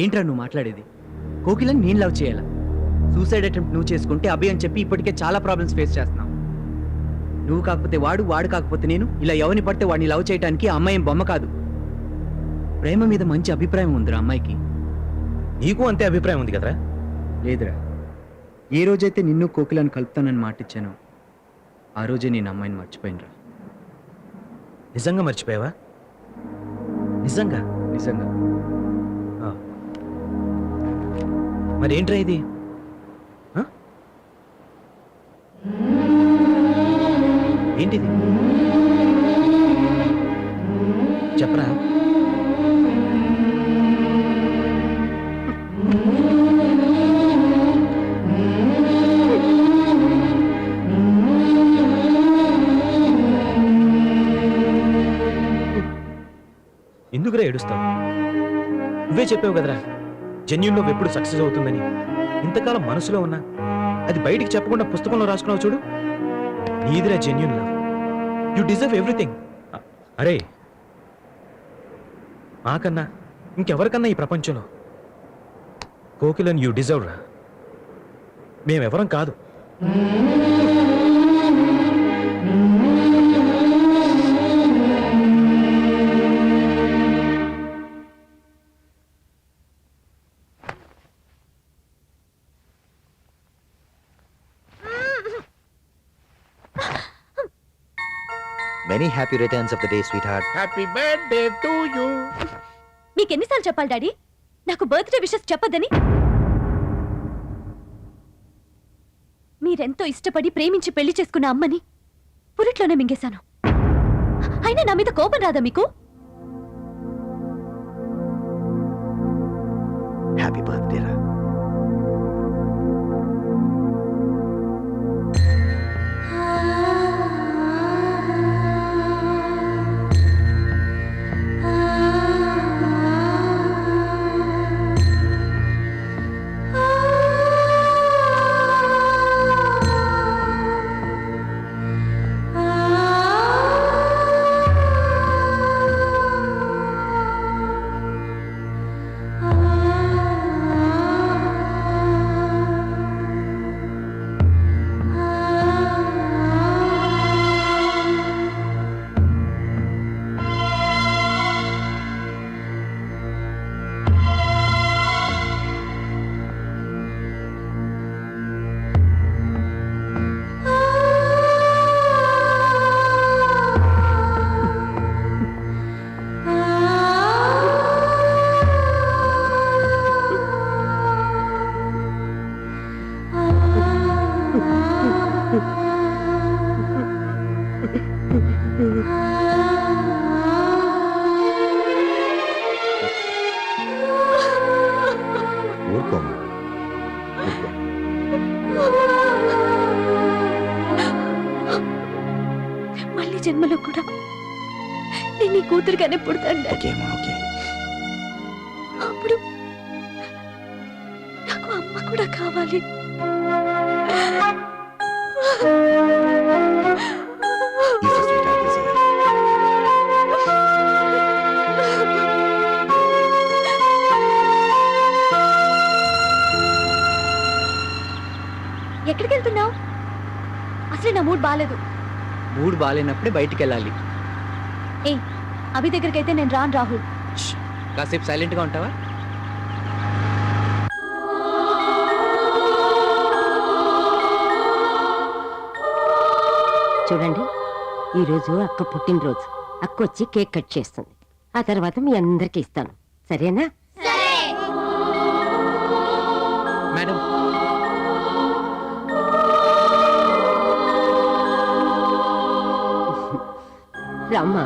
ఏంట్రా నువ్వు మాట్లాడేది? కోకిలని నేను లవ్ చేయాలా? సూసైడ్ అటెంప్ట్ నువ్వు చేసుకుంటే అభి అని చెప్పి ఇప్పటికే చాలా ప్రాబ్లమ్స్ ఫేస్ చేస్తున్నావు. నువ్వు కాకపోతే వాడు, వాడు కాకపోతే నేను, ఇలా ఎవరిని పడితే వాడిని లవ్ చేయడానికి ఆ అమ్మాయి ఏం బొమ్మ కాదు. ప్రేమ మీద మంచి అభిప్రాయం ఉందిరా అమ్మాయికి. నీకు అంతే అభిప్రాయం ఉంది కదరా? లేదురా, ఏ రోజైతే నిన్ను కోకిలను కలుపుతానని మాటిచ్చానో ఆ రోజే నేను అమ్మాయిని మర్చిపోయినరా. నిజంగా మర్చిపోయావా? నిజంగా? నిజంగా. మరి ఏంట్రా ఇది? ఏంటిది చెప్పరా? ఎందుకురా ఏడుస్తావు? నువ్వే చెప్పావు కదరా జెన్యూన్ లవ్ ఎప్పుడు సక్సెస్ అవుతుందని. ఇంతకాలం మనసులో ఉన్నా అది బయటికి చెప్పకుండా పుస్తకంలో రాసుకున్నావు చూడు. నీదిరా genuine love. You deserve everything. అరే మాకన్నా ఇంకెవరికన్నా ఈ ప్రపంచంలో కోకిలను యు డిజర్వ్ రా. మేమెవరం కాదు. Many happy returns of the day, sweetheart. Happy birthday to you. మీకు ఎన్నిసార్లు చెప్పాలి డాడీ నాకు బర్త్డే విషెస్ చెప్పొద్దని? మీరెంతో ఇష్టపడి ప్రేమించి పెళ్లి చేసుకున్న అమ్మని పురిట్లోనే మింగేశాను. అయినా నా మీద కోపం రాదా మీకు? Happy birthday, Ra. మళ్ళీ జన్మలో కూడా నేను నీ కూతురుగానే పుడతాను. అప్పుడు నాకు అమ్మ కూడా కావాలి. ఎక్కడికి వెళ్తున్నావు? అసలు నా మూడ్ బాలేదు. మూడ్ బాగాలేనప్పుడే బయటికి వెళ్ళాలి. ఏ అభి దగ్గరికి అయితే నేను రాను రాహుల్. కాసేపు సైలెంట్గా ఉంటావా? చూడండి, ఈరోజు అక్క పుట్టినరోజు. అక్క వచ్చి కేక్ కట్ చేస్తుంది. ఆ తర్వాత మీ అందరికి ఇస్తాను, సరేనా? మేడం, రామ్మా.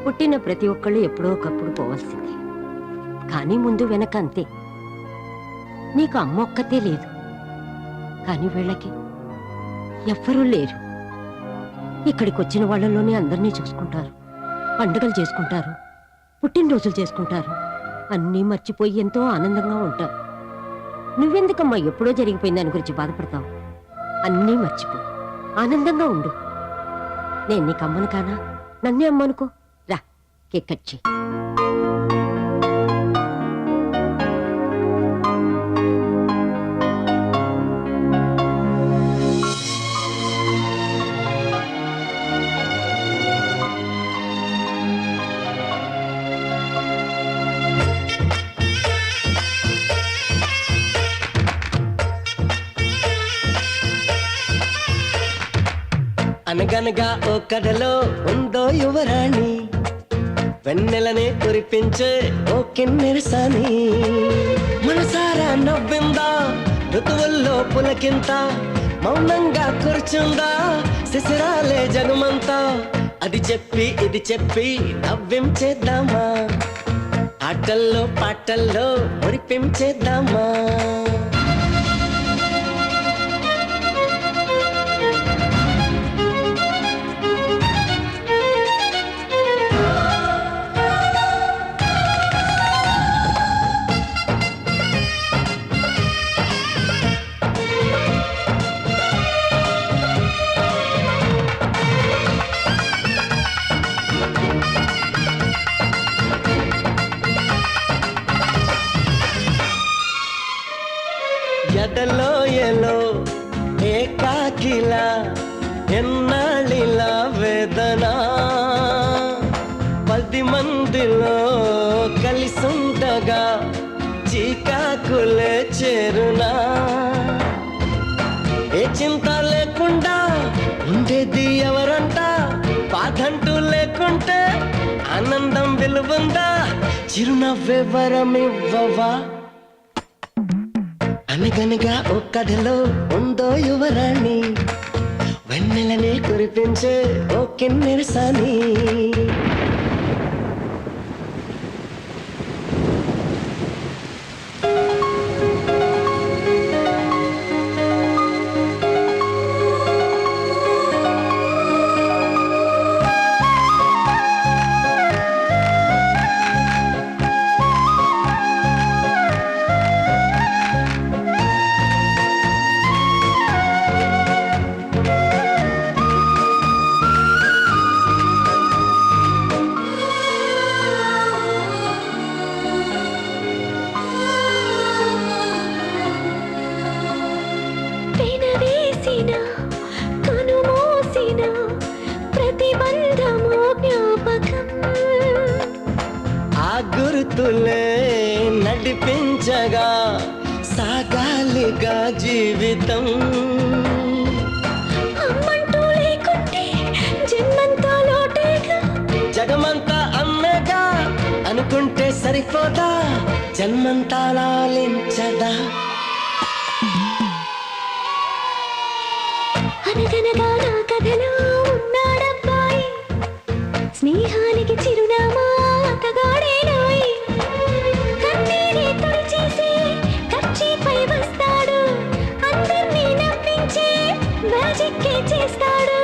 పుట్టిన ప్రతి ఒక్కళ్ళు ఎప్పుడో ఒకప్పుడు పోవాల్సిందే, కానీ ముందు వెనక అంతే. నీకు అమ్మ ఒక్కతే లేదు, కానీ వీళ్ళకి ఎవ్వరూ లేరు. ఇక్కడికి వచ్చిన వాళ్ళలోనే అందరినీ చూసుకుంటారు, పండుగలు చేసుకుంటారు, పుట్టినరోజులు చేసుకుంటారు. అన్నీ మర్చిపోయి ఎంతో ఆనందంగా ఉంటావు. నువ్వెందుకమ్మా ఎప్పుడో జరిగిపోయిన దాని గురించి బాధపడతావు? అన్నీ మర్చిపో, ఆనందంగా ఉండు. నేను నీకు అమ్మను కానా? నన్నే అమ్మనుకో. రా, కేక్ కట్ చెయ్యి. అనగనగా ఓ కథలో ఉందో యువరాణి, వెన్నెలనే కురిపించే ఓ కిన్నెరసాని. మనసారా నవ్విందా ఋతువుల్లో పులకింత, మౌనంగా కూర్చుందా శిశిరాలే జగమంతా. అది చెప్పి ఇది చెప్పి నవ్వించేద్దామా, ఆటల్లో పాటల్లో మురిపించేద్దామా. ఎదలో ఎలో ఏకాకిలా ఎన్నాళ్ళిలా వేదన, 10 మందిలో కలిసుండగా చీకాకులే చేరునా. ఏ చింత లేకుండా ఉండేది ఎవరంట, బాధంటూ లేకుంటే ఆనందం విలువుందా. చిరునవ్వే వరమివ్వవా. అనగనగా ఓ కథలో ఉందో యువరాణి, వెన్నెలనే కురిపించే ఓ కిన్నెరసాని. ఆ గుర్తులే నడిపించగా సాగాలిగా జీవితం. జగమంతా అమ్మగా అనుకుంటే సరిపోదా, జన్మంతా లాలించదా. అనగనగా నా కథలో ఉన్నాడబ్బాయి, స్నేహానికి చిరునామా అతగాడేనోయ్. కన్నీరే తుడిచేసి కర్చీపై వస్తాడు, అందర్నీ నవ్వించి మ్యాజిక్కే చేస్తాడు.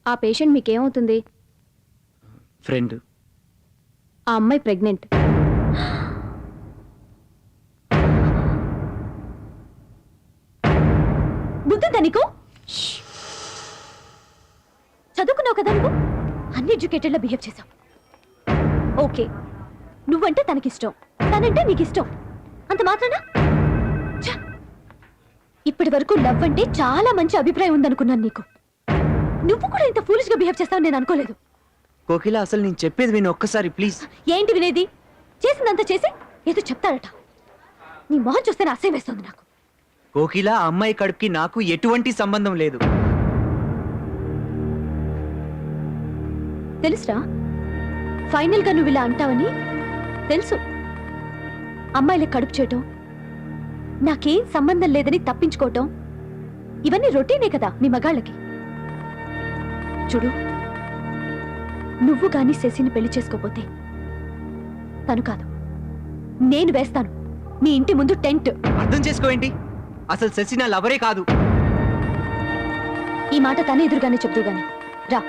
ఆ పేషెంట్ మీకేమవుతుంది? ఫ్రెండ్. ఆ అమ్మాయి ప్రెగ్నెంట్. బుద్ధిందా నీకు? చదువుకున్నావు కదా నువ్వు, అన్ని ఎడ్యుకేటెడ్లా బిహేవ్ చేశావు. ఓకే, నువ్వంటే తనకిష్టం, తనంటే నీకిష్టం, అంత మాత్రానా? ఛ! ఇప్పటి వరకు లవ్ అంటే చాలా మంచి అభిప్రాయం ఉందనుకున్నాను నీకు. నువ్వు కూడా ఇంత ఫూలిష్ గా బిహేవ్ చేస్తావు నేను అనుకోలేదు. కోకిల అసలు నేను చెప్పేది విను ఒక్కసారి ప్లీజ్. ఏంటి వినేది? చేసిందంతా చేసి ఏదో చెప్తాడట. నీ మొహం చూస్తే అసహ్యం వేస్తుంది నాకు. కోకిల ఆ అమ్మాయి కడుపుకి నాకు ఎటువంటి సంబంధం లేదు. తెలుసురా, ఫైనల్ గా నువ్వు ఇలా అంటావని తెలుసు. అమ్మాయిల కడుపు చేయటం, నాకేం సంబంధం లేదని తప్పించుకోవటం, ఇవన్నీ రొటీనే కదా మీ మగాళ్ళకి. చూడు, నువ్వు గాని శశిని పెళ్లి చేసుకోపోతే తను కాదు, నేను వేస్తాను మీ ఇంటి ముందు టెంట్. అర్థం చేసుకోవేంటి? అసలు శశి నా లవరే కాదు. ఈ మాట తన ఎదురుగానే చెప్తూ గాని రా.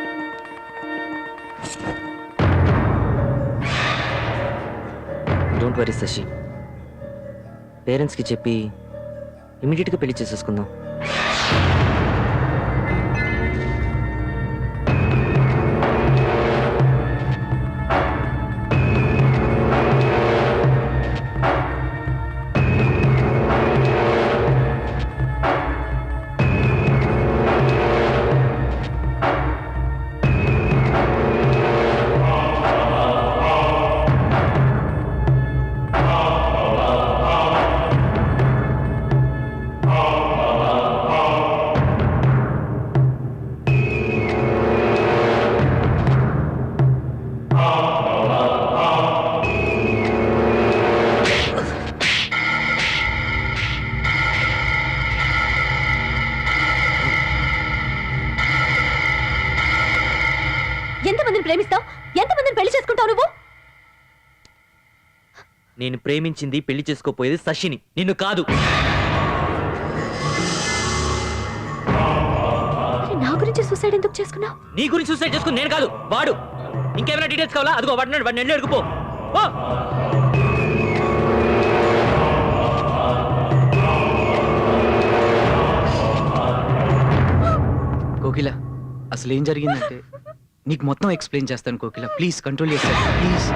డోంట్ వరీ శశి, పేరెంట్స్కి చెప్పి ఇమీడియట్గా పెళ్లి చేసేసుకుందాం. ఎంతమందిని ప్రేమిస్తావు? ఎంతమందిని పెళ్లి చేసుకుంటావు నువ్వు? నేను ప్రేమించింది, పెళ్లి చేసుకోపోయేది శశిని, నిన్ను కాదు. మరి నా గురించి సూసైడ్ ఎందుకు చేసుకున్నావు? నీ గురించి సూసైడ్ చేసుకుని నేను కాదు, వాడు. ఇంకేమైనా డీటెయిల్స్ కావాలా? అదిగో వాడిని వెళ్ళి అడుగుపో. కోకిల అసలు ఏం జరిగిందంటే నీకు మొత్తం ఎక్స్ప్లెయిన్ చేస్తాను కోకిల. ప్లీజ్ కంట్రోల్ చేస్తాను ప్లీజ్.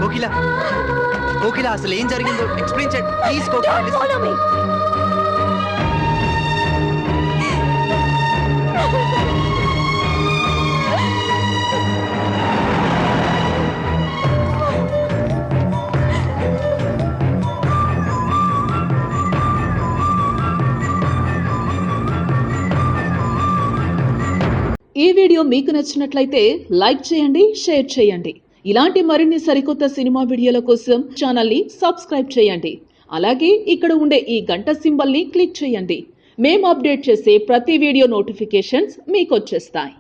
కోకిల కోకిల అసలు ఏం జరిగిందో ఎక్స్ప్లెయిన్ చేయండి ప్లీజ్ కోకిల. Follow me. ఈ వీడియో మీకు నచ్చినట్లయితే లైక్ చేయండి, షేర్ చేయండి. ఇలాంటి మరిన్ని సరికొత్త సినిమా వీడియోల కోసం ఛానల్ని సబ్స్క్రైబ్ చేయండి. అలాగే ఇక్కడ ఉండే ఈ గంట సింబల్ని క్లిక్ చేయండి. మేము అప్డేట్ చేసే ప్రతి వీడియో నోటిఫికేషన్స్ మీకు వచ్చేస్తాయి.